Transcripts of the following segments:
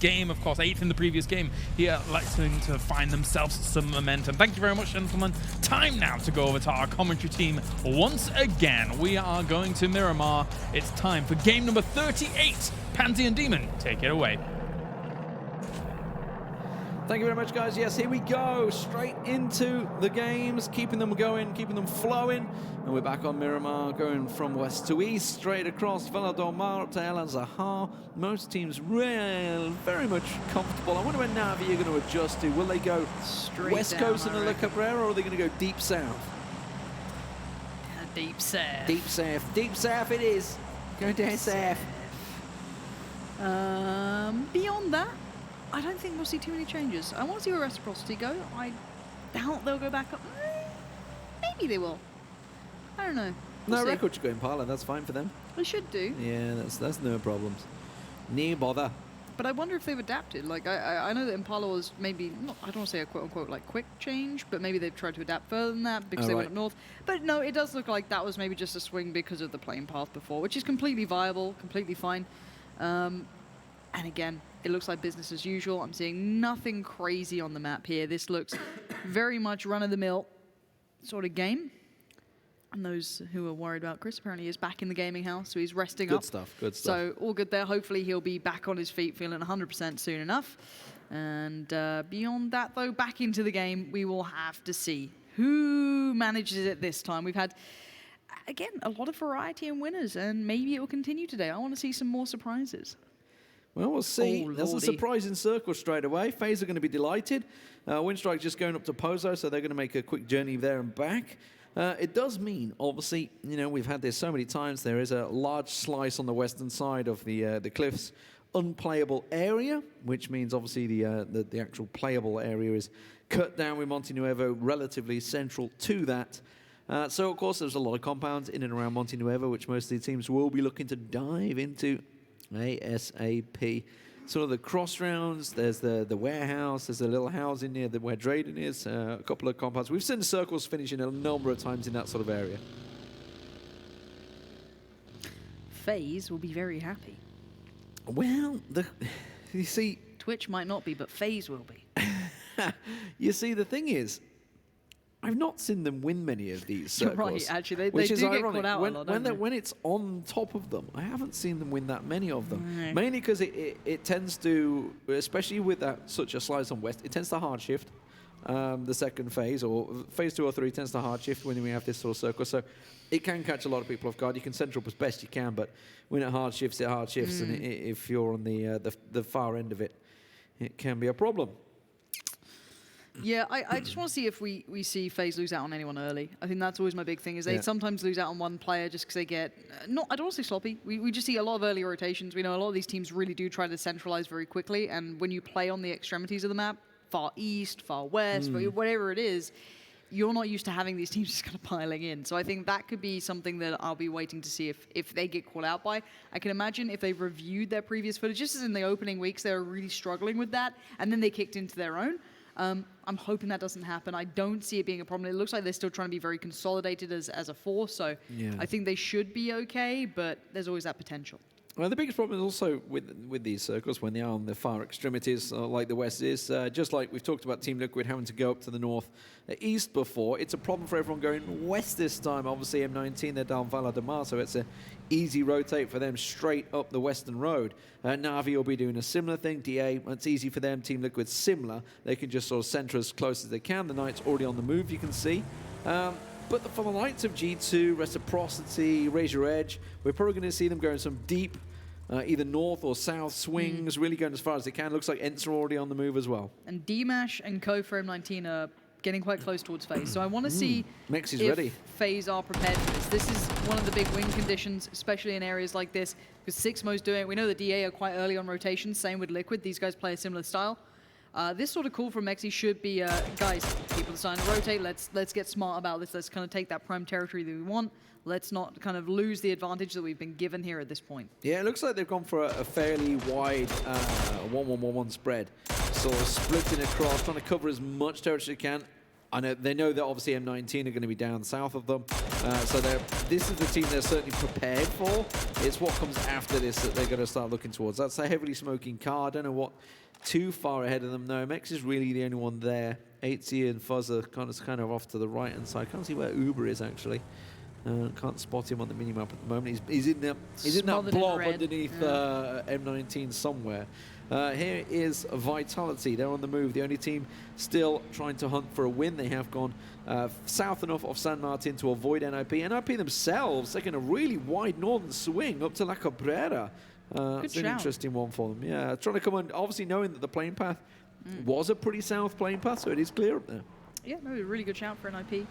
game, of course, 8th in the previous game, here looking to find themselves some momentum. Thank you very much, gentlemen. Time now to go over to our commentary team once again. We are going to Miramar. It's time for game number 38. Pantheon Demon, take it away. Thank you very much, guys. Yes, here we go. Straight into the games, keeping them going, keeping them flowing. And we're back on Miramar, going from west to east, straight across Veladormar up to El Azahar. Most teams very much comfortable. I wonder where Navi are going to adjust to. Will they go straight west down, coast and Le Cabrera, or are they going to go deep south? Deep south. Deep south. Deep south it is. Go down south. Beyond that, I don't think we'll see too many changes. I want to see where Reciprocity go. I doubt they'll go back up. Maybe they will. I don't know. No, Record should go Impala. That's fine for them. They should do. Yeah, that's no problems. No bother. But I wonder if they've adapted. Like, I know that Impala was maybe, not, I don't want to say a quote-unquote like quick change, but maybe they've tried to adapt further than that because they went up north. But no, it does look like that was maybe just a swing because of the playing path before, which is completely viable, completely fine. And again, it looks like business as usual. I'm seeing nothing crazy on the map here. This looks very much run-of-the-mill sort of game. And those who are worried about Chris apparently is back in the gaming house, so he's resting up. Good stuff, good stuff. So all good there. Hopefully he'll be back on his feet feeling 100% soon enough. And beyond that, though, back into the game, we will have to see who manages it this time. We've had, again, a lot of variety in winners, and maybe it will continue today. I want to see some more surprises. Well, we'll see. Oh, There's a surprising circle straight away. FaZe are going to be delighted. Winstrike just going up to Pozo, so they're going to make a quick journey there and back. It does mean, obviously, you know, we've had this so many times. There is a large slice on the western side of the cliffs, unplayable area, which means obviously the actual playable area is cut down with Monte Nuevo relatively central to that. So, of course, there's a lot of compounds in and around Monte Nuevo, which most of the teams will be looking to dive into ASAP. Sort of the cross rounds, there's the warehouse, there's a little house in there where Drayden is, a couple of compounds. We've seen the circles finishing a number of times in that sort of area. FaZe will be very happy. Well, you see... Twitch might not be, but FaZe will be. You see, the thing is, I've not seen them win many of these circles. You're right, actually. They which do is get ironic. caught out a lot, don't they? When it's on top of them, I haven't seen them win that many of them. No. Mainly because it tends to, especially with such a slice on West, it tends to hard shift the second phase, or phase 2 or 3 tends to hard shift when we have this sort of circle. So it can catch a lot of people off guard. You can central as best you can, but when it hard shifts, and if you're on the far end of it, it can be a problem. Yeah, I just want to see if we see FaZe lose out on anyone early. I think that's always my big thing, is they sometimes lose out on one player just because they get, I don't want to say sloppy, we just see a lot of early rotations. We know a lot of these teams really do try to centralize very quickly, and when you play on the extremities of the map, far east, far west, whatever it is, you're not used to having these teams just kind of piling in. So I think that could be something that I'll be waiting to see if they get called out by. I can imagine if they've reviewed their previous footage, just as in the opening weeks, they were really struggling with that, and then they kicked into their own. I'm hoping that doesn't happen. I don't see it being a problem. It looks like they're still trying to be very consolidated as a force, so I think they should be okay, but there's always that potential. Well, the biggest problem is also with these circles when they are on the far extremities, like the West is, just like we've talked about Team Liquid having to go up to the north east before, it's a problem for everyone going west this time. Obviously, M19, they're down Veladormar, so it's an easy rotate for them straight up the western road. Navi will be doing a similar thing. DA, it's easy for them. Team Liquid, similar. They can just sort of center as close as they can. The Knights already on the move, you can see. But for the likes of G2, Reciprocity, Raise Your Edge, we're probably going to see them going some deep, either north or south swings, really going as far as they can. Looks like ENCE are already on the move as well. And Dmash and Co for M19 are getting quite close towards FaZe. So I want to see Mex is if ready. FaZe are prepared for this. This is one of the big win conditions, especially in areas like this, because Sixmo's doing it. We know the DA are quite early on rotation, same with Liquid. These guys play a similar style. This sort of call from Mexi should be, guys, people deciding to rotate. Let's get smart about this. Let's kind of take that prime territory that we want. Let's not kind of lose the advantage that we've been given here at this point. Yeah, it looks like they've gone for a fairly wide 1-1-1-1 spread. Sort of splitting across, trying to cover as much territory as they can. I know they know that obviously M19 are going to be down south of them, so this is the team they're certainly prepared for. It's what comes after this that they're going to start looking towards. That's a heavily smoking car. I don't know what too far ahead of them. No, Mex is really the only one there. ENCE and Fuzz are kind of off to the right hand side. Can't see where Uber is actually. Can't spot him on the minimap at the moment. He's in that blob underneath M19 somewhere. Here is Vitality. They're on the move. The only team still trying to hunt for a win. They have gone south enough of San Martin to avoid NIP. NIP themselves taking a really wide northern swing up to La Cabrera. It's an interesting one for them. Yeah, trying to come on, obviously knowing that the plane path was a pretty south plane path, so it is clear up there. Yeah, no, a really good shout for NIP.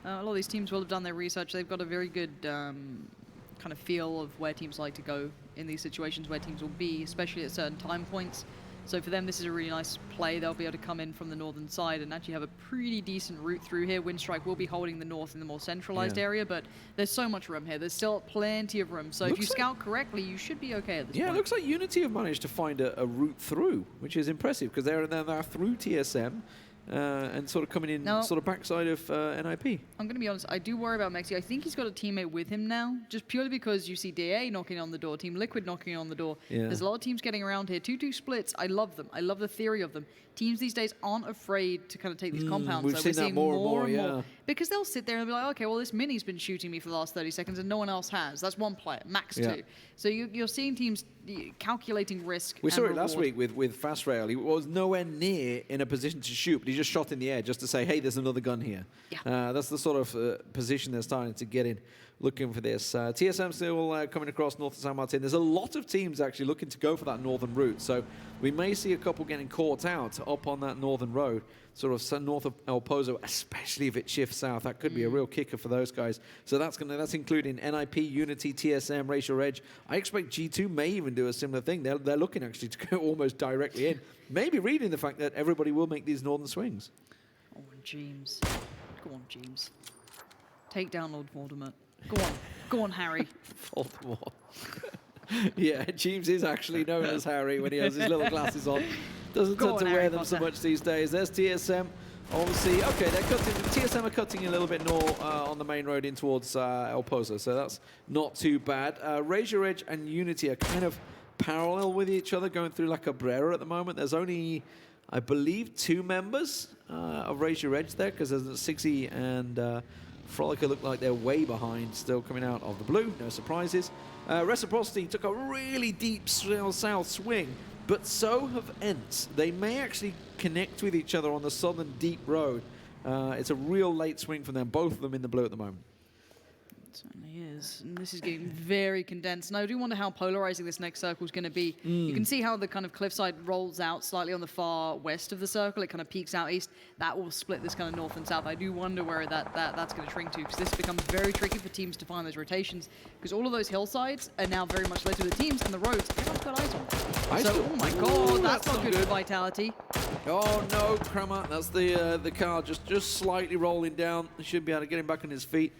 A lot of these teams will have done their research. They've got a very good kind of feel of where teams like to go in these situations, where teams will be, especially at certain time points. So for them, this is a really nice play. They'll be able to come in from the northern side and actually have a pretty decent route through here. Winstrike will be holding the north in the more centralized area, but there's so much room here. There's still plenty of room. So if you scout correctly, you should be okay at this point. Yeah, it looks like Unity have managed to find a route through, which is impressive because they're through TSM. And sort of coming in sort of backside of NIP. I'm going to be honest, I do worry about Mexi. I think he's got a teammate with him now, just purely because you see DA knocking on the door, Team Liquid knocking on the door. Yeah. There's a lot of teams getting around here. 2-2 splits, I love them. I love the theory of them. Teams these days aren't afraid to kind of take these compounds. We've seen that more and more. Because they'll sit there and be like, okay, well, this mini's been shooting me for the last 30 seconds and no one else has. That's one player, max two. So you're seeing teams calculating risk. We saw it last week with Fast Rail. He was nowhere near in a position to shoot, but he just shot in the air just to say, hey, there's another gun here. Yeah. That's the sort of position they're starting to get in, looking for this. TSM still coming across north of San Martin. There's a lot of teams actually looking to go for that northern route, so we may see a couple getting caught out up on that northern road, sort of north of El Pozo, especially if it shifts south. That could be a real kicker for those guys. So that's including NIP, Unity, TSM, Racial Edge. I expect G2 may even do a similar thing. They're looking actually to go almost directly in. Maybe reading the fact that everybody will make these northern swings. Oh, James. Go on, James. Take down Lord Voldemort. Go on. Go on, Harry. Voldemort. Yeah, James is actually known as Harry when he has his little glasses on. Doesn't tend to wear them so much these days. There's TSM. Obviously, okay, TSM are cutting a little bit more on the main road in towards El Pozo, so that's not too bad. Razor Edge and Unity are kind of parallel with each other, going through La Cabrera at the moment. There's only, I believe, 2 members of Razor Edge there, because there's Sigsy and Frolica look like they're way behind, still coming out of the blue. No surprises. Reciprocity took a really deep south swing, but so have ENCE. They may actually connect with each other on the southern deep road. It's a real late swing from them, both of them in the blue at the moment. It certainly is. And this is getting very condensed. And I do wonder how polarizing this next circle is going to be. You can see how the kind of cliffside rolls out slightly on the far west of the circle. It kind of peaks out east. That will split this kind of north and south. I do wonder where that's going to shrink to, because this becomes very tricky for teams to find those rotations, because all of those hillsides are now very much led to the teams, and the roads, everyone's got eyes on. So, oh my god, that's not good for Vitality. Oh no, Kramer, that's the car just slightly rolling down. They should be able to get him back on his feet.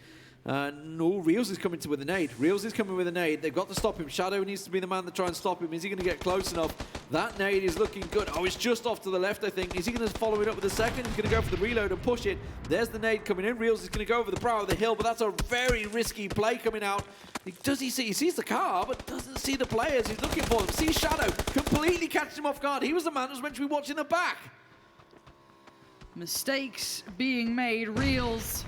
No, Reels is coming with a nade. Reels is coming with a nade. They've got to stop him. Shadow needs to be the man to try and stop him. Is he going to get close enough? That nade is looking good. Oh, it's just off to the left, I think. Is he going to follow it up with a second? He's going to go for the reload and push it. There's the nade coming in. Reels is going to go over the brow of the hill, but that's a very risky play coming out. Does he see? He sees the car, but doesn't see the players. He's looking for them. Sees Shadow. Completely catches him off guard. He was the man who was meant to be watching the back. Mistakes being made. Reels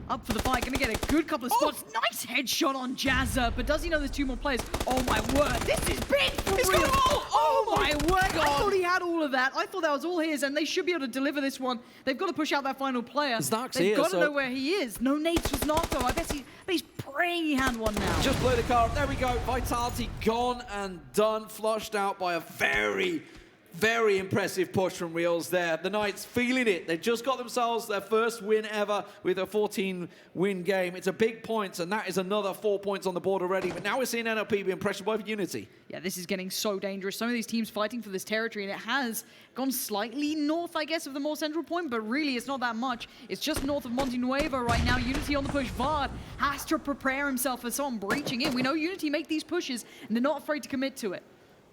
up for the fight, gonna get a good couple of spots. Nice headshot on Jazza, but does he know there's 2 more players? Oh my word, this is big for Reels. Oh my word, God. I thought he had all of that. I thought that was all his, and they should be able to deliver this one. They've got to push out that final player. They've got to know where he is. No nades was not though. I bet he's praying he had one now. Just blow the car up. There we go. Vitality gone and done. Flushed out by a very impressive push from Reels there. The Knights feeling it. They just got themselves their first win ever with a 14-win game. It's a big point, and that is another 4 points on the board already. But now we're seeing NLP being pressured by Unity. Yeah, this is getting so dangerous. Some of these teams fighting for this territory, and it has gone slightly north, I guess, of the more central point, but really it's not that much. It's just north of Monte Nuevo right now. Unity on the push. Vard has to prepare himself for someone breaching in. We know Unity make these pushes, and they're not afraid to commit to it.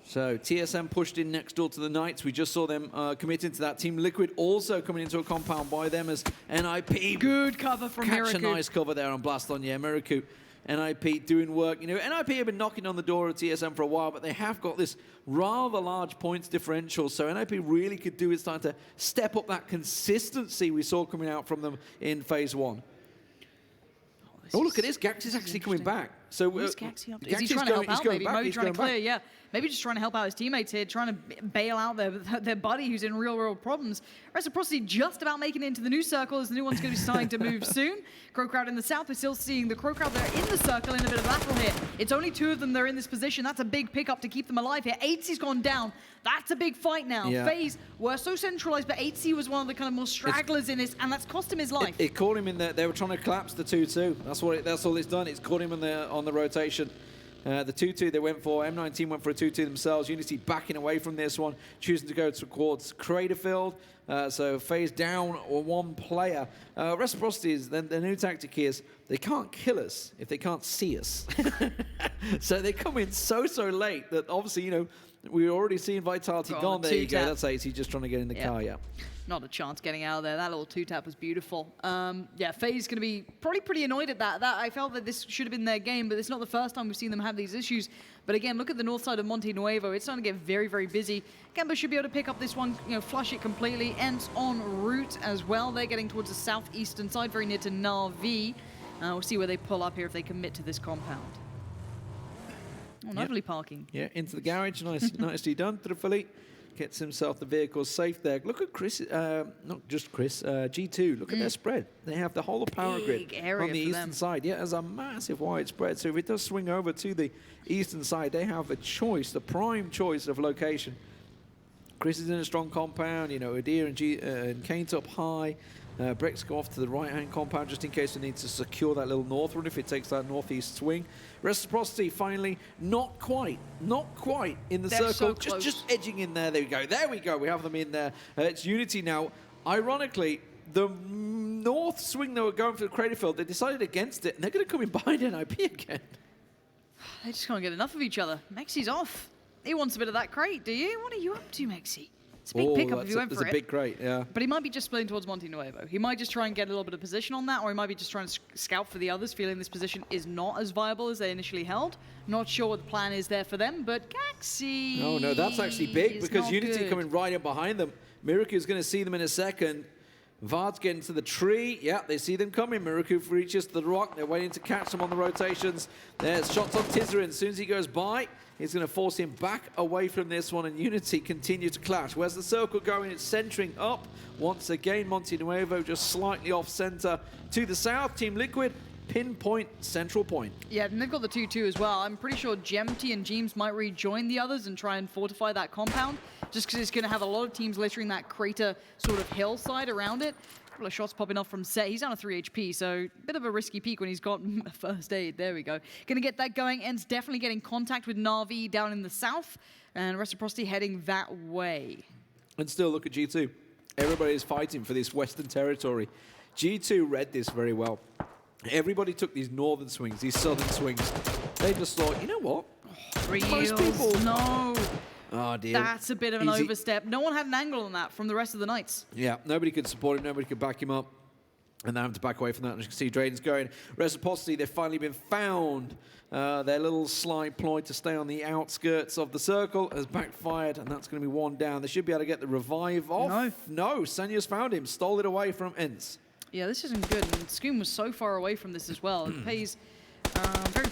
So TSM pushed in next door to the Knights. We just saw them commit into that. Team Liquid also coming into a compound by them as NIP. Good cover from Catch Miraku. a nice cover there on Blaston. Yeah, Miraku. NIP doing work. You know, NIP have been knocking on the door of TSM for a while, but they have got this rather large points differential. So NIP really could do is starting to step up that consistency we saw coming out from them in Phase 1. Oh, look at this. Gax is actually coming back. So Where's Gaxi up to? Is he trying to help out, maybe? Maybe trying to clear, yeah. Maybe just trying to help out his teammates here, trying to bail out their buddy who's in real problems. Reciprocity just about making it into the new circle as the new one's going to be starting to move soon. CrowCrowd in the south, we're still seeing the CrowCrowd there in the circle in a bit of battle here. It's only 2 of them that are in this position. That's a big pickup to keep them alive here. ENCE's gone down. That's a big fight now. Yeah. FaZe were so centralized, but ENCE was one of the kind of more stragglers in this, and that's cost him his life. It caught him in the, they were trying to collapse the 2-2. That's all it's done. It's caught him on the rotation. The 2-2 they went for. M19 went for a 2-2 themselves. Unity backing away from this one, choosing to go towards Craterfield. So FaZe down 1 player. Reciprocity is, the new tactic is, they can't kill us if they can't see us. So they come in so late that obviously, you know, we're already seeing Vitality gone. There you go. That's AC just trying to get in the car, yeah. Not a chance getting out of there. That little 2-tap was beautiful. Yeah, FaZe going to be probably pretty annoyed at that. I felt that this should have been their game, but it's not the first time we've seen them have these issues. But again, look at the north side of Monte Nuevo. It's starting to get very busy. Gamba should be able to pick up this one, you know, flush it completely. ENCE en route as well. They're getting towards the southeastern side, very near to Narvi. We'll see where they pull up here if they commit to this compound. Oh, lovely parking. Yeah, into the garage. Nicely done. Trifoli gets himself the vehicle safe there. Look at Chris, not just Chris, G2. Look at their spread. They have the whole of Power Grid on the eastern side. Yeah, there's a massive wide spread. So if it does swing over to the eastern side, they have the choice, the prime choice of location. Chris is in a strong compound. You know, Adir and Kane's up high. Brex go off to the right-hand compound just in case they need to secure that little north run if it takes that northeast swing. Reciprocity finally not quite in the circle. So just edging in there. There we go. We have them in there. It's Unity now. Ironically, the north swing they were going for the Craterfield, they decided against it, and they're going to come in behind NIP again. They just can't get enough of each other. Mexi's off. He wants a bit of that crate, do you? What are you up to, Mexi? It's a big pickup if you went for it. It's a big crate, yeah. But he might be just splitting towards Monte Nuevo. He might just try and get a little bit of position on that, or he might be just trying to scout for the others, feeling this position is not as viable as they initially held. Not sure what the plan is there for them, but Gaxi... No, that's actually big because Unity coming right in behind them. Miraku's going to see them in a second. Vard's getting to the tree. Yeah, they see them coming. Miraku reaches the rock. They're waiting to catch them on the rotations. There's shots on Tizerin. As soon as he goes by, he's going to force him back away from this one, and Unity continue to clash. Where's the circle going? It's centering up. Once again, Monte Nuevo just slightly off center to the south. Team Liquid, pinpoint, central point. Yeah, and they've got the 2-2 as well. I'm pretty sure Gemty and Jeems might rejoin the others and try and fortify that compound, just because it's going to have a lot of teams littering that crater sort of hillside around it. A couple of shots popping off from Set. He's down to 3 HP, so a bit of a risky peak when he's got first aid. There we go. Going to get that going. ENCE definitely getting contact with Na'Vi down in the south, and Reciprocity heading that way. And still, look at G2. Everybody is fighting for this western territory. G2 read this very well. Everybody took these northern swings, these southern swings. They just thought, you know what? Most people... No. Oh, dear. That's a bit of an overstep. No one had an angle on that from the rest of the Knights. Yeah, nobody could support him. Nobody could back him up. And they have to back away from that. As you can see, Drayden's going. Reciprocity, they've finally been found. Their little slight ploy to stay on the outskirts of the circle has backfired, and that's going to be 1 down. They should be able to get the revive off. No, Sanya's found him. Stole it away from ENCE. Yeah, this isn't good. And Scoom was so far away from this as well. It pays very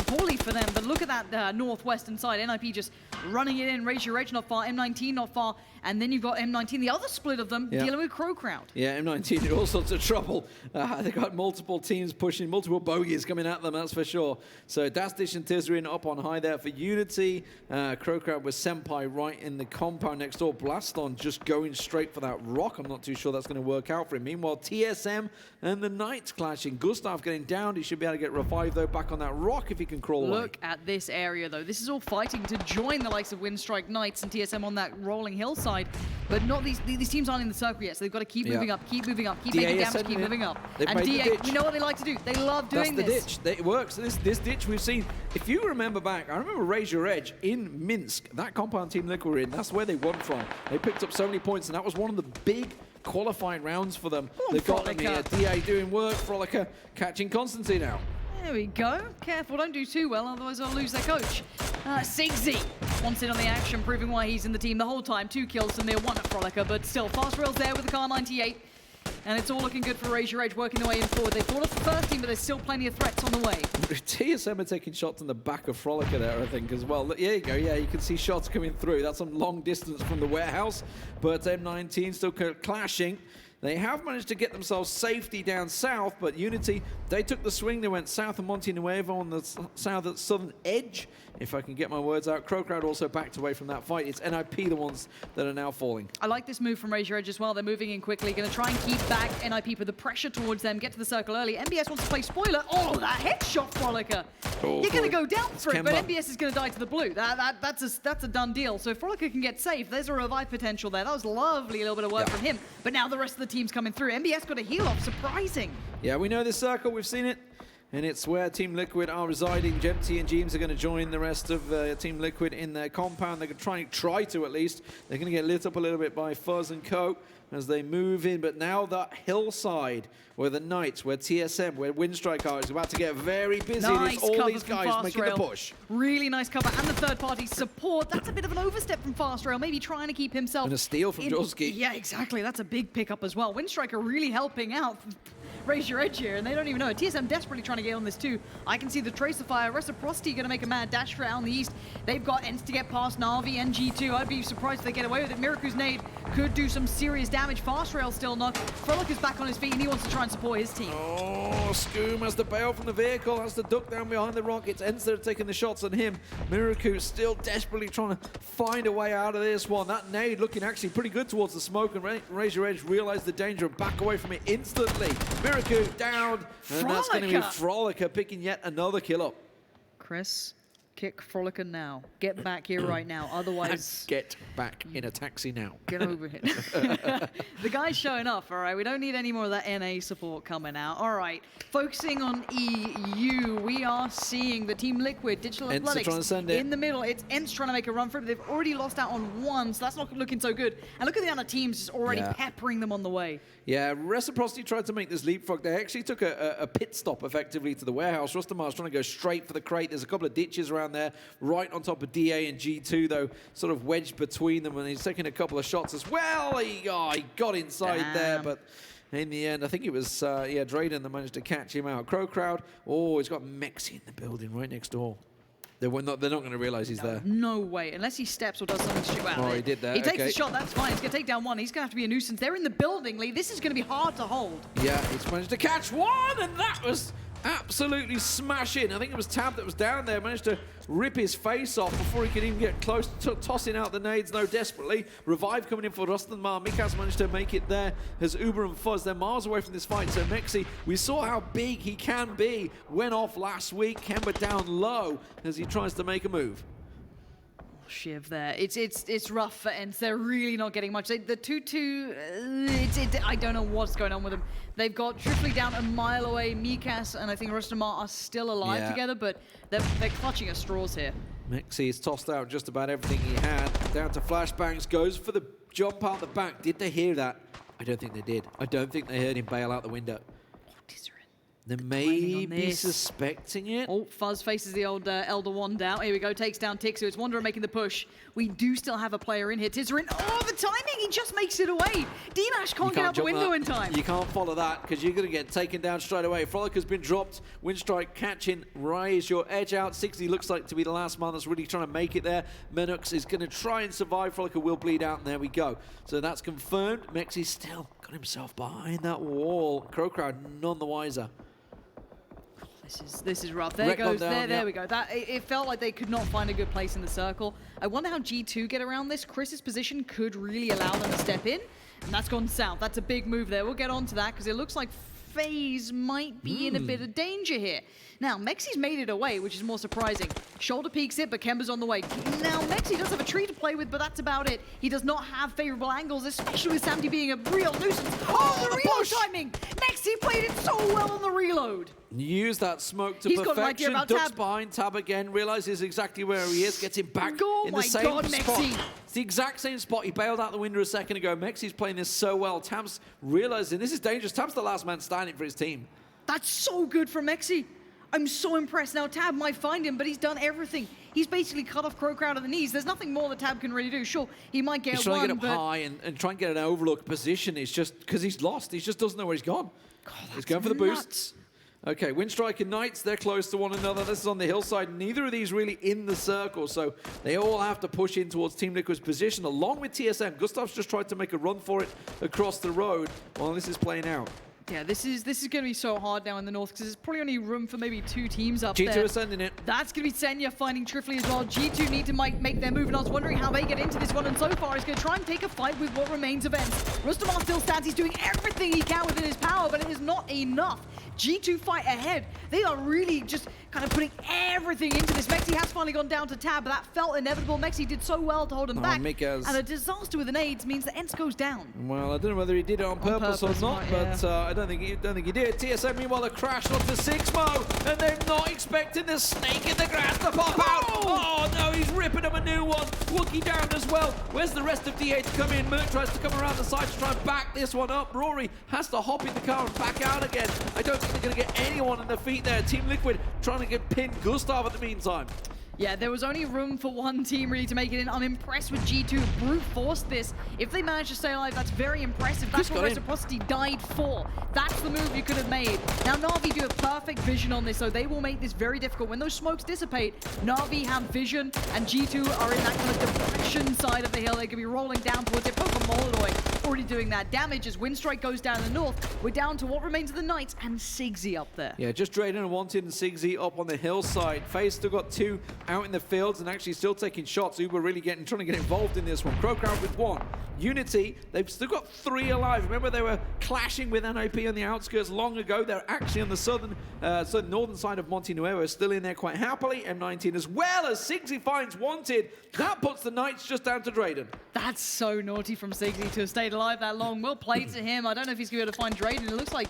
poorly for them. But look at that northwestern side. NIP just running it in. Raise your edge not far. M19 not far. And then you've got M19, the other split of them, dealing with CrowCrowd. Yeah, M19 in all sorts of trouble. They've got multiple teams pushing, multiple bogeys coming at them, that's for sure. So Dastish and Tizerin up on high there for Unity. CrowCrowd with Senpai right in the compound next door. Blaston just going straight for that rock. I'm not too sure that's going to work out for him. Meanwhile, TSM and the Knights clashing. Gustav getting down. He should be able to get revived, though, though, back on that rock if he can crawl away. Look at this area, though. This is all fighting to join the likes of Winstrike Knights and TSM on that rolling hillside. But not these teams aren't in the circle yet, so they've got to keep moving up, keep moving up, keep making damage, keep moving up. And DA, we know what they like to do. They love doing this. That's the ditch. It works. This ditch we've seen. If you remember back, I remember Raise Your Edge in Minsk, that compound Team Liquid were in, that's where they won from. They picked up so many points, and that was one of the big qualifying rounds for them. They got them here. DA doing work, Frolica catching Constantine out. There we go. Careful, don't do too well, otherwise they'll lose their coach. Sigzy wants in on the action, proving why he's in the team the whole time. 2 kills and they're 1 at Frolica, but still, Fast Rail's there with the Car 98. And it's all looking good for Raise Your Edge, working their way in forward. They fought off the first team, but there's still plenty of threats on the way. TSM are taking shots in the back of Frolica there, I think, as well. There you go. Yeah, you can see shots coming through. That's some long distance from the warehouse, but M19 still clashing. They have managed to get themselves safety down south, but Unity, they took the swing. They went south of Monte Nuevo on the southern edge, if I can get my words out. CrowCrowd also backed away from that fight. It's NIP the ones that are now falling. I like this move from Raise Your Edge as well. They're moving in quickly, going to try and keep back NIP, put the pressure towards them, get to the circle early. MBS wants to play spoiler. Oh, that headshot, Frolica. You're going to go down for it, but MBS is going to die to the blue. That's a done deal. So if Frolica can get safe, there's a revive potential there. That was lovely, a little bit of work from him. But now the rest of the team's coming through. MBS got a heal off, surprising. Yeah, we know this circle, we've seen it. And it's where Team Liquid are residing. Gemty and Jeems are going to join the rest of Team Liquid in their compound. They're going to try to at least. They're going to get lit up a little bit by Fuzz and Co. as they move in. But now that hillside where the Knights, where TSM, where Winstrike are, is about to get very busy. Nice, it's all these guys making the push. Really nice cover. And the third-party support. That's a bit of an overstep from Fast Rail. Maybe trying to keep himself. And a steal from Jorski. Yeah, exactly. That's a big pickup as well. Winstrike are really helping out. Raise Your Edge here, and they don't even know it. TSM desperately trying to get on this too. I can see the Tracer Fire. Reciprocity going to make a mad dash for it out on the east. They've got ENCE to get past Na'Vi and G2. I'd be surprised if they get away with it. Miracu's nade could do some serious damage. Fast Rail still knocked. Frolic is back on his feet, and he wants to try and support his team. Oh, Scoom has to bail from the vehicle, has to duck down behind the rock. It's ENCE that are taking the shots on him. Miracu still desperately trying to find a way out of this one. That nade looking actually pretty good towards the smoke, and Raise Your Edge realized the danger and back away from it instantly. Miracu down. And that's going to be Frolica picking yet another kill up. Chris, kick Frolica now. Get back here right now. Otherwise... Get back in a taxi now. Get over it. The guy's showing off, all right? We don't need any more of that NA support coming out. All right. Focusing on EU, we are seeing the Team Liquid, Digital Athletics in the middle. It's ENCE trying to make a run for it, but they've already lost out on one, so that's not looking so good. And look at the other teams just already peppering them on the way. Yeah, Reciprocity tried to make this leapfrog. They actually took a pit stop effectively to the warehouse. Rustamar's trying to go straight for the crate. There's a couple of ditches around there, right on top of DA and G2, though, sort of wedged between them, and he's taking a couple of shots as well. He got inside there, but in the end, I think it was, Drayden that managed to catch him out. CrowCrowd, he's got Mexi in the building right next door. They're not going to realize he's there. No way, unless he steps or does something stupid. Oh, he did that. He takes the shot, that's fine. He's going to take down one. He's going to have to be a nuisance. They're in the building, Lee. This is going to be hard to hold. Yeah, he's managed to catch one, and that was absolutely smashing. I think it was Tab that was down there, managed to rip his face off before he could even get close to tossing out the nades, desperately. Revive coming in for Rustanmar. Mikas managed to make it there as Uber and Fuzz. They're miles away from this fight, so Mexi, we saw how big he can be. Went off last week, Kemba down low as he tries to make a move. Shiv there. It's rough for ENCE. They're really not getting much. The 2-2, I don't know what's going on with them. They've got Tripoli down a mile away. Mikas and I think Rustamar are still alive together, but they're clutching at straws here. Mexi's tossed out just about everything he had. Down to flashbangs, goes for the jump out the back. Did they hear that? I don't think they did. I don't think they heard him bail out the window. They may be suspecting it. Oh, Fuzz faces the old Elder Wand out. Here we go, takes down Tixu. It's Wanderer making the push. We do still have a player in here. Tizerin, the timing! He just makes it away. D-Mash can't get out the window in time. You can't follow that because you're going to get taken down straight away. Frolic has been dropped. Winstrike catching. Raise Your Edge out. 60 looks like to be the last man that's really trying to make it there. Menux is going to try and survive. Frolic will bleed out, and there we go. So that's confirmed. Mexi still got himself behind that wall. CrowCrowd none the wiser. This is rough. There goes. There we go. It felt like they could not find a good place in the circle. I wonder how G2 get around this. Chris's position could really allow them to step in, and that's gone south. That's a big move there. We'll get on to that because it looks like FaZe might be in a bit of danger here. Now, Mexi's made it away, which is more surprising. Shoulder peeks it, but Kemba's on the way. Now, Mexi does have a tree to play with, but that's about it. He does not have favorable angles, especially with Samdi being a real nuisance. Oh, the reload timing! Mexi played it so well on the reload. Use that smoke to He's got an idea perfection. about Ducks Tab. behind Tab again, realizes exactly where he is, gets him back Oh in my the same God, spot. Mexi. It's the exact same spot. He bailed out the window a second ago. Mexi's playing this so well. Tab's realizing this is dangerous. Tab's the last man standing for his team. That's so good from Mexi. I'm so impressed. Now, Tab might find him, but he's done everything. He's basically cut off CrowCrowd at the knees. There's nothing more that Tab can really do. Sure, he might get He's trying one, to get but... up high and try and get an overlook position. It's just because he's lost. He just doesn't know where he's gone. God, He's going for the nuts. boosts. Okay, Winstrike and Knights, they're close to one another. This is on the hillside. Neither of these really in the circle, so they all have to push in towards Team Liquid's position, along with TSM. Gustav's just tried to make a run for it across the road while this is playing out. Yeah, this is going to be so hard now in the north because there's probably only room for maybe 2 teams up G2 there. is sending it. That's going to be Senya finding Trifly as well. G2 need to make their move, and I was wondering how they get into this one, and so far he's going to try and take a fight with what remains of ENCE. Rustamar still stands. He's doing everything he can within his power, but it is not enough. G2 fight ahead. They are really just kind of putting everything into this. Mexi has finally gone down to Tab, but that felt inevitable. Mexi did so well to hold him back. Mikaz. And a disaster with the nades means that ENCE goes down. Well, I don't know whether he did it on purpose or not, but I don't think he did. TSM, meanwhile, a crash onto Sixmo, and they're not expecting the snake in the grass to pop out. Oh, no, he's ripping him a new one. Wookie down as well. Where's the rest of DA to come in? Mert tries to come around the side to try and back this one up. Rory has to hop in the car and back out again. I don't think they're going to get anyone in the feet there. Team Liquid trying to get pinned Gustav at the meantime. Yeah, there was only room for one team really to make it in. I'm impressed with G2. Brute forced this. If they manage to stay alive, that's very impressive. That's what Reciprocity died for. That's the move you could have made. Now, Na'Vi do have perfect vision on this, so they will make this very difficult. When those smokes dissipate, Na'Vi have vision, and G2 are in that kind of depression side of the hill. They could be rolling down towards it. Pokemon already doing that damage as Winstrike goes down the north. We're down to what remains of the Knights and Sigsy up there. Yeah, just Drayden and Wanted and Sigsy up on the hillside. FaZe still got 2 out in the fields and actually still taking shots. Uber really trying to get involved in this one. CrowCrowd with 1. Unity, they've still got 3 alive. Remember, they were clashing with NIP on the outskirts long ago. They're actually on the northern side of Monte Nuevo, still in there quite happily. M19 as well as Sigsy finds Wanted. That puts the Knights just down to Drayden. That's so naughty from Sigsy to have stayed alive that long. Well played to him. I don't know if he's going to be able to find Drayden. It looks like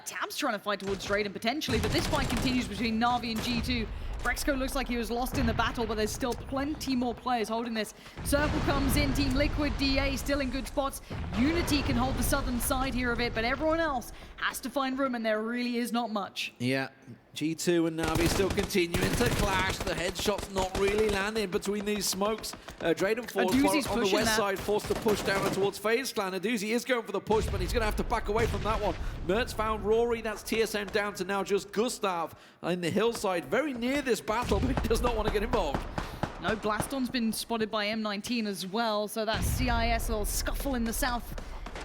Tab's trying to fight towards Drayden potentially, but this fight continues between Na'Vi and G2. Brexco looks like he was lost in the battle, but there's still plenty more players holding this. Circle comes in, Team Liquid, DA still in good spots. Unity can hold the southern side here a bit, but everyone else has to find room, and there really is not much. Yeah, G2 and Na'Vi still continuing to clash. The headshots not really landing between these smokes. Drayden falls on the west side, forced to push down towards FaZe Clan. Aduzi is going for the push, but he's going to have to back away from that one. Mertz found Rory. That's TSM down to now just Gustav in the hillside, very near this battle, but he does not want to get involved. No, Blaston's been spotted by M19 as well, so that CIS little scuffle in the south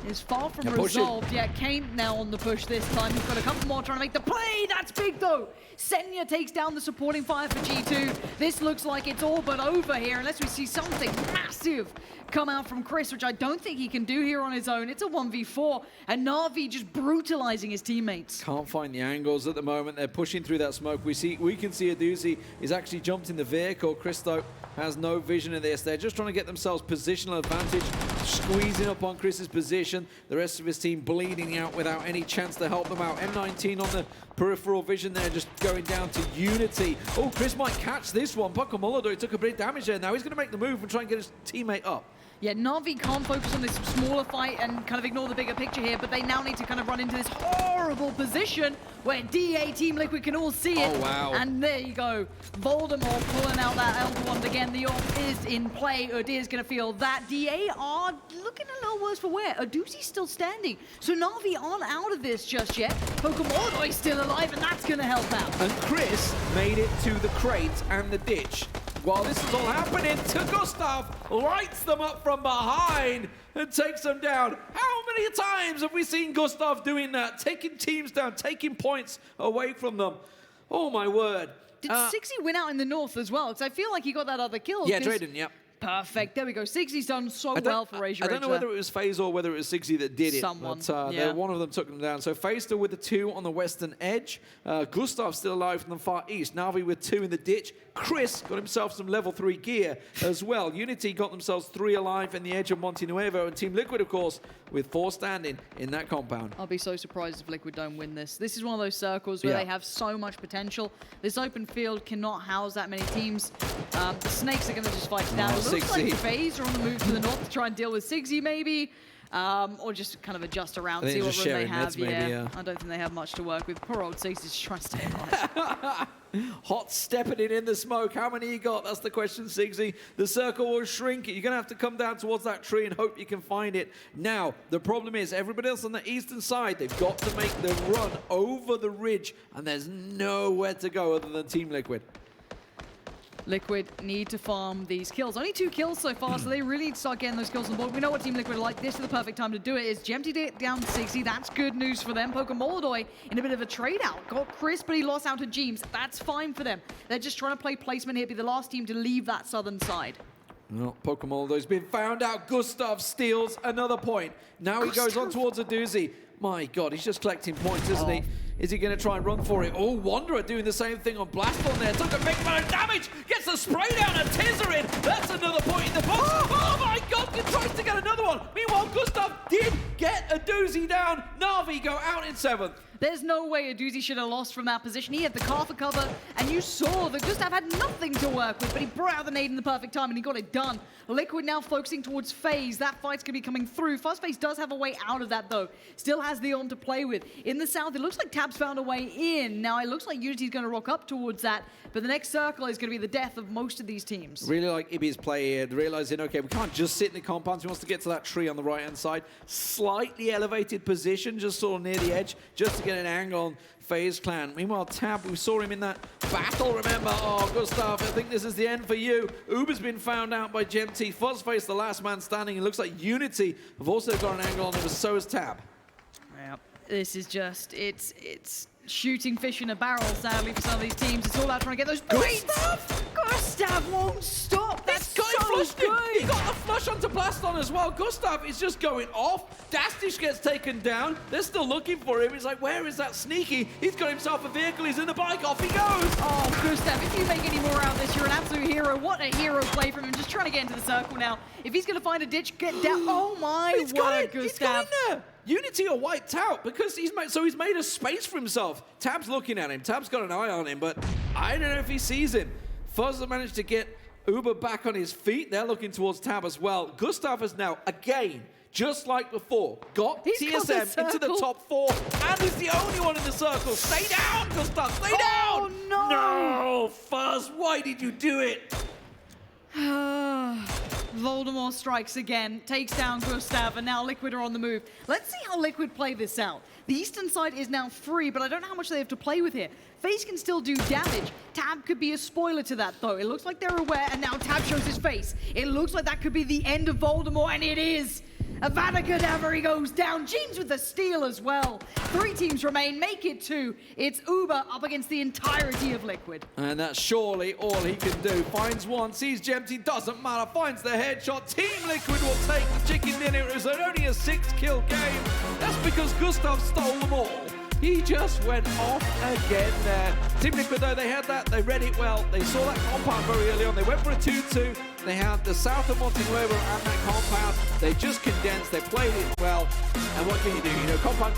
is far from resolved. Yeah, Kane now on the push this time. He's got a couple more trying to make the play. That's big though. Senya takes down the supporting fire for G2. This looks like it's all but over here unless we see something massive come out from Chris, which I don't think he can do here on his own. It's a 1v4, and Na'Vi just brutalizing his teammates. Can't find the angles at the moment. They're pushing through that smoke. We can see Aduzi is actually jumped in the vehicle. Christo has no vision of this. They're just trying to get themselves positional advantage, squeezing up on Chris's position. The rest of his team bleeding out without any chance to help them out. M19 on the peripheral vision there, just going down to Unity. Oh, Chris might catch this one. Pakamolodo took a bit of damage there. Now he's going to make the move and try and get his teammate up. Yeah, Na'Vi can't focus on this smaller fight and kind of ignore the bigger picture here, but they now need to kind of run into this horrible position where DA Team Liquid can all see it. Oh, wow. And there you go. Voldemort pulling out that Elder Wand again. The AWP is in play. Udir's going to feel that. DA are looking a little worse for wear. Aduzi's still standing. So Na'Vi aren't out of this just yet. Pokemon is still alive, and that's going to help out. And Chris made it to the crate and the ditch. While this is all happening, Gustav lights them up from behind and takes them down. How many times have we seen Gustav doing that? Taking teams down, taking points away from them. Oh my word. Did Sigsy win out in the north as well? Because I feel like he got that other kill. Yeah, Drayden, yep. Perfect. There we go. Sigsy's done so well for Razor I Edge. don't know whether it was FaZe or whether it was Sigsy that did it. Someone, But yeah. one of them took them down. So FaZe still with the 2 on the western edge. Gustav still alive from the far east. Navi with 2 in the ditch. Chris got himself some level 3 gear as well. Unity got themselves 3 alive in the edge of Monte Nuevo. And Team Liquid, of course, with 4 standing in that compound. I'll be so surprised if Liquid don't win this. This is one of those circles where they have so much potential. This open field cannot house that many teams. The Snakes are going to just fight it down. It looks like FaZe are on the move to the north to try and deal with Sigsy maybe. Or just kind of adjust around, see what room they have. Maybe, I don't think they have much to work with. Poor old Sigsy is trying to stay alive. Hot stepping it in the smoke. How many you got? That's the question, Sigsy. The circle will shrink. You're going to have to come down towards that tree and hope you can find it. Now, the problem is everybody else on the eastern side, they've got to make the run over the ridge, and there's nowhere to go other than Team Liquid. Liquid need to farm these kills. Only 2 kills so far, so they really need to start getting those kills on board. We know what Team Liquid are like. This is the perfect time to do it. Is GMT down 60. That's good news for them. Pokemolodoy in a bit of a trade out. Got Chris, but he lost out to Jeems. That's fine for them. They're just trying to play placement here, be the last team to leave that southern side. Well, Pokemolodoy's been found out. Gustav steals another point. Now he goes on towards a doozy. My God, he's just collecting points, isn't he? Is he going to try and run for it? Oh, Wanderer doing the same thing on Blaston there. Took a big amount of damage. Gets the spray down and Tizerin. That's another point in the box. Oh my God, he tries to get another one. Meanwhile, Gustav did get a doozy down. Na'Vi go out in 7th. There's no way a doozy should have lost from that position. He had the car for cover, and you saw that Gustav had nothing to work with, but he brought out the nade in the perfect time, and he got it done. Liquid now focusing towards FaZe. That fight's going to be coming through. FaZe does have a way out of that, though. Still has the on to play with. In the south, it looks like Tab's found a way in. Now, it looks like Unity's going to rock up towards that, but the next circle is going to be the death of most of these teams. Really like Ibby's play here, realizing, okay, we can't just sit in the compounds. He wants to get to that tree on the right-hand side. Slightly elevated position, just sort of near the edge, just to get an angle on FaZe Clan. Meanwhile, Tab, we saw him in that battle, remember? Oh, Gustav, I think this is the end for you. Uber's been found out by GMT. Fuzzface, the last man standing. It looks like Unity have also got an angle on him, but so has Tab. Yeah, this is just, it's shooting fish in a barrel, sadly, for some of these teams. It's all about trying to get those points. Gustav won't stop. That's This guy so flushed him. good. He got the flush onto Blaston as well. Gustav is just going off. Dastish gets taken down. They're still looking for him. He's like, where is that sneaky? He's got himself a vehicle. He's in the bike. Off he goes. Oh, Gustav, if you make any more out of this, you're an absolute hero. What a hero play from him. Just trying to get into the circle now. If he's going to find a ditch, get down. Oh, my He's got word, it. Gustav. He's got in there. Unity are wiped out because he's made a space for himself. Tab's looking at him. Tab's got an eye on him, but I don't know if he sees him. Fuzz managed to get Uber back on his feet. They're looking towards Tab as well. Gustav has now, again, just like before, got TSM into the top 4 and is the only one in the circle. Stay down, Gustav, stay down! Oh, no! No, Fuzz, why did you do it? Voldemort strikes again, takes down Gustav, and now Liquid are on the move. Let's see how Liquid play this out. The eastern side is now free, but I don't know how much they have to play with here. FaZe can still do damage. Tab could be a spoiler to that, though. It looks like they're aware, and now Tab shows his face. It looks like that could be the end of Voldemort, and it is. Avada Kedavra, he goes down. Jeems with the steal as well. 3 teams remain, make it 2. It's Uber up against the entirety of Liquid. And that's surely all he can do. Finds one, sees GMT, doesn't matter, finds the headshot. Team Liquid will take the chicken dinner. It was only a 6-kill game. That's because Gustav stole them all. He just went off again there. Team Liquid, though, they had that. They read it well. They saw that compound very early on. They went for a 2-2. They had the south of Monte Nuevo and that compound. They just condensed. They played it well. And what can you do? You know, compound goes